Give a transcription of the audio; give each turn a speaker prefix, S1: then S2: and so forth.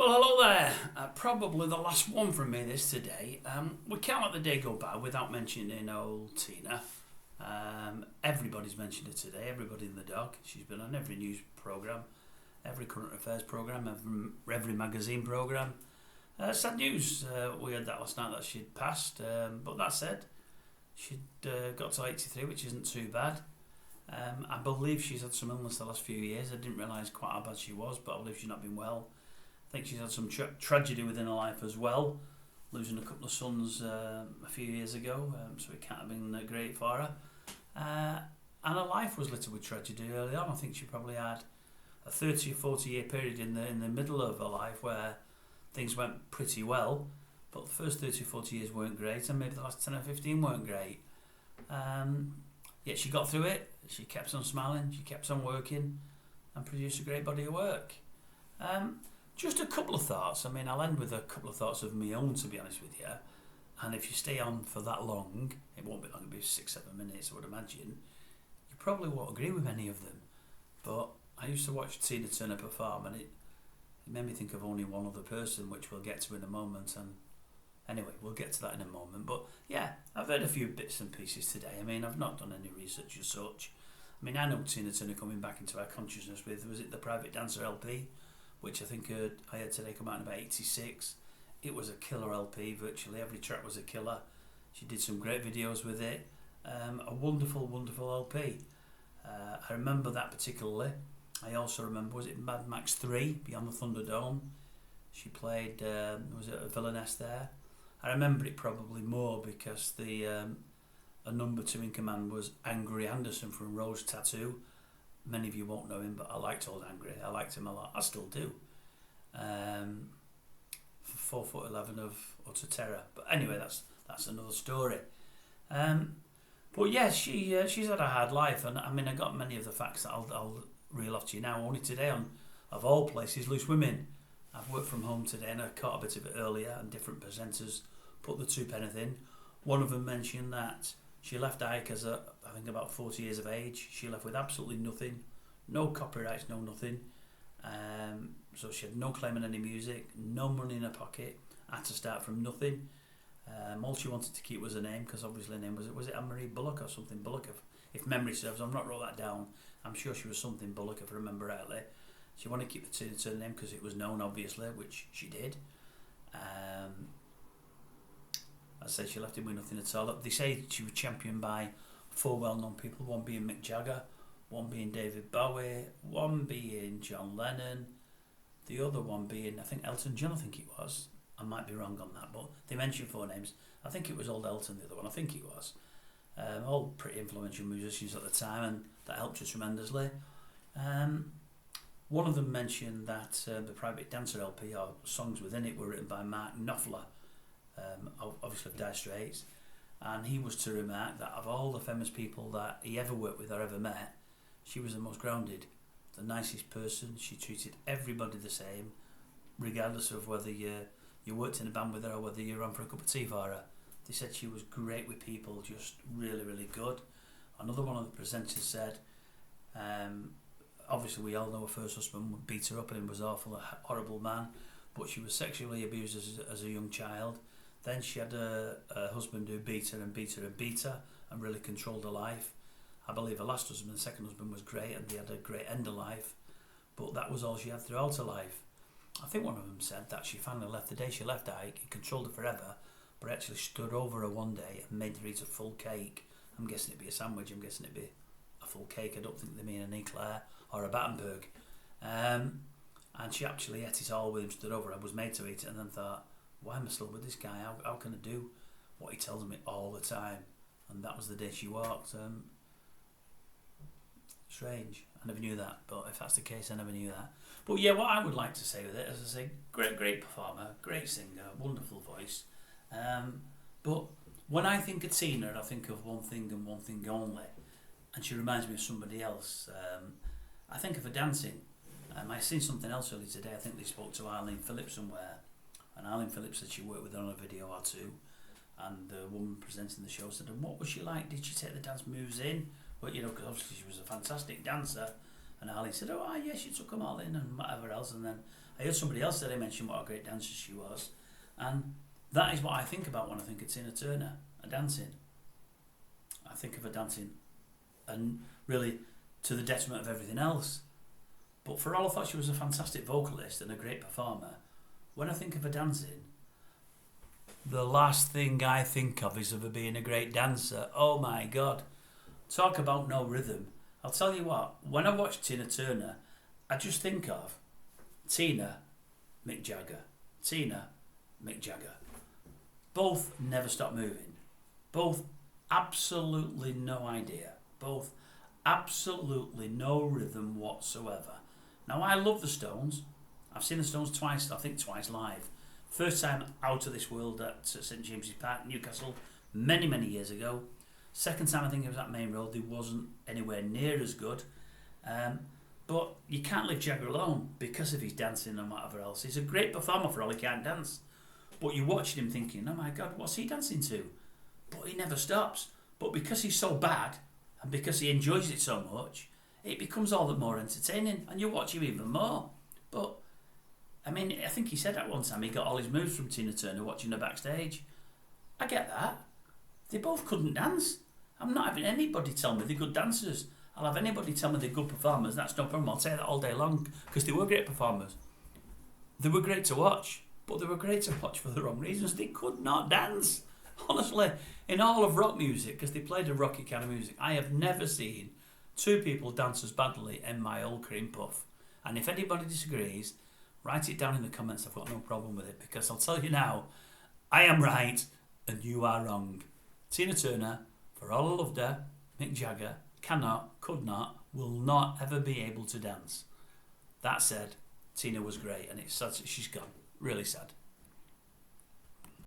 S1: Well, hello there. Probably the last one from me this today. We can't let the day go by without mentioning old Tina. Everybody's mentioned her today, everybody in the dog. She's been on every news programme, every current affairs programme, every magazine programme. Sad news, we heard that last night that she'd passed, but that said, she'd got to 83, which isn't too bad. I believe she's had some illness the last few years. I didn't realise quite how bad she was, but I believe she's not been well. I think she's had some tragedy within her life as well, losing a couple of sons a few years ago, so it can't have been great for her. And her life was littered with tragedy early on. I think she probably had a 30 or 40 year period in the middle of her life where things went pretty well, but the first 30 or 40 years weren't great, and maybe the last 10 or 15 weren't great. Yet she got through it, she kept on smiling, she kept on working, and produced a great body of work. Just a couple of thoughts. I mean, I'll end with a couple of thoughts of my own, to be honest with you. And if you stay on for that long, it won't be long, it'll be 6-7 minutes, I would imagine. You probably won't agree with any of them. But I used to watch Tina Turner perform, and it made me think of only one other person, which we'll get to in a moment. And anyway, we'll get to that in a moment. But yeah, I've heard a few bits and pieces today. I mean, I've not done any research as such. I mean, I know Tina Turner coming back into our consciousness with, was it the Private Dancer LP? Which I think I heard today come out in about 86. It was a killer LP, virtually every track was a killer. She did some great videos with it. A wonderful, wonderful LP. I remember that particularly. I also remember, was it Mad Max 3, Beyond the Thunderdome? She played, was it a villainess there? I remember it probably more because a number 2 in command was Angry Anderson from Rose Tattoo. Many of you won't know him, but I liked Old Angry. I liked him a lot. I still do. 4'11" of utter terror. But anyway, that's another story. But yeah, she's had a hard life, and I mean, I got many of the facts that I'll reel off to you now. Only today, on of all places, Loose Women. I've worked from home today, and I caught a bit of it earlier, and different presenters put the two penneth in. One of them mentioned that she left Ike as I think about 40 years of age. She left with absolutely nothing, no copyrights, no nothing. So she had no claim on any music, no money in her pocket, had to start from nothing. All she wanted to keep was her name, because obviously her name was it Anne-Marie Bullock or something Bullock, if memory serves. I've not wrote that down. I'm sure she was something Bullock, if I remember rightly. She wanted to keep the Tina Turner name because it was known, obviously, which she did. I say she left him with nothing at all. They say she was championed by 4 well-known people, one being Mick Jagger, one being David Bowie, one being John Lennon, the other one being, I think, Elton John, I think it was. I might be wrong on that, but they mentioned 4 names. I think it was old Elton, the other one, I think it was. All pretty influential musicians at the time, and that helped us tremendously. One of them mentioned that the Private Dancer LP, or songs within it, were written by Mark Knopfler, obviously of Dire Straits, and he was to remark that of all the famous people that he ever worked with or ever met, she was the most grounded, the nicest person. She treated everybody the same, regardless of whether you worked in a band with her or whether you ran for a cup of tea for her. They said she was great with people, just really, really good. Another one of the presenters said, obviously we all know her first husband beat her up and was awful, a horrible man, but she was sexually abused as a young child. Then she had a husband who beat her and beat her and beat her and really controlled her life. I believe her last husband, the second husband, was great, and they had a great end of life, but that was all she had throughout her life. I think one of them said that she finally left the day she left Ike. He controlled her forever, but actually stood over her one day and made her eat a full cake. I'm guessing it'd be a sandwich, I'm guessing it'd be a full cake. I don't think they mean an eclair or a Battenberg. And she actually ate it all with him, stood over her, was made to eat it, and then thought, why am I still with this guy? How can I do what he tells me all the time? And that was the day she walked. Strange. I never knew that, but if that's the case, I never knew that. But yeah, what I would like to say with it, as I say, great performer, great singer, wonderful voice. But when I think of Tina, I think of one thing and one thing only, and she reminds me of somebody else. I think of her dancing. I seen something else earlier today. I think they spoke to Arlene Phillips somewhere, and Arlene Phillips said she worked with her on a video or two, and the woman presenting the show said, and what was she like? Did she take the dance moves in? Well, you know, because obviously she was a fantastic dancer, And Ali said, oh, yeah, she took them all in and whatever else. And then I heard somebody else that I mentioned what a great dancer she was. And that is what I think about when I think of Tina Turner, a dancing. I think of her dancing and really to the detriment of everything else. But for all I thought she was a fantastic vocalist and a great performer, when I think of her dancing, the last thing I think of is of her being a great dancer. Oh my God. Talk about no rhythm. I'll tell you what, when I watch Tina Turner, I just think of Tina, Mick Jagger. Tina, Mick Jagger. Both never stop moving. Both absolutely no idea. Both absolutely no rhythm whatsoever. Now, I love the Stones. I've seen the Stones twice, I think twice live. First time out of this world at St James's Park, Newcastle, many, many years ago. Second time I think it was at Main Road. It wasn't anywhere near as good. But you can't leave Jagger alone because of his dancing and whatever else. He's a great performer for all he can't dance. But you're watching him thinking, oh my God, what's he dancing to? But he never stops. But because he's so bad and because he enjoys it so much, it becomes all the more entertaining and you watch him even more. But, I mean, I think he said at one time he got all his moves from Tina Turner watching her backstage. I get that. They both couldn't dance. I'm not having anybody tell me they're good dancers. I'll have anybody tell me they're good performers. That's no problem. I'll say that all day long because they were great performers. They were great to watch, but they were great to watch for the wrong reasons. They could not dance. Honestly, in all of rock music, because they played a rocky kind of music, I have never seen two people dance as badly in my old cream puff. And if anybody disagrees, write it down in the comments. I've got no problem with it because I'll tell you now, I am right and you are wrong. Tina Turner, for all I loved her, Mick Jagger, cannot, could not, will not ever be able to dance. That said, Tina was great and it's sad that she's gone. Really sad.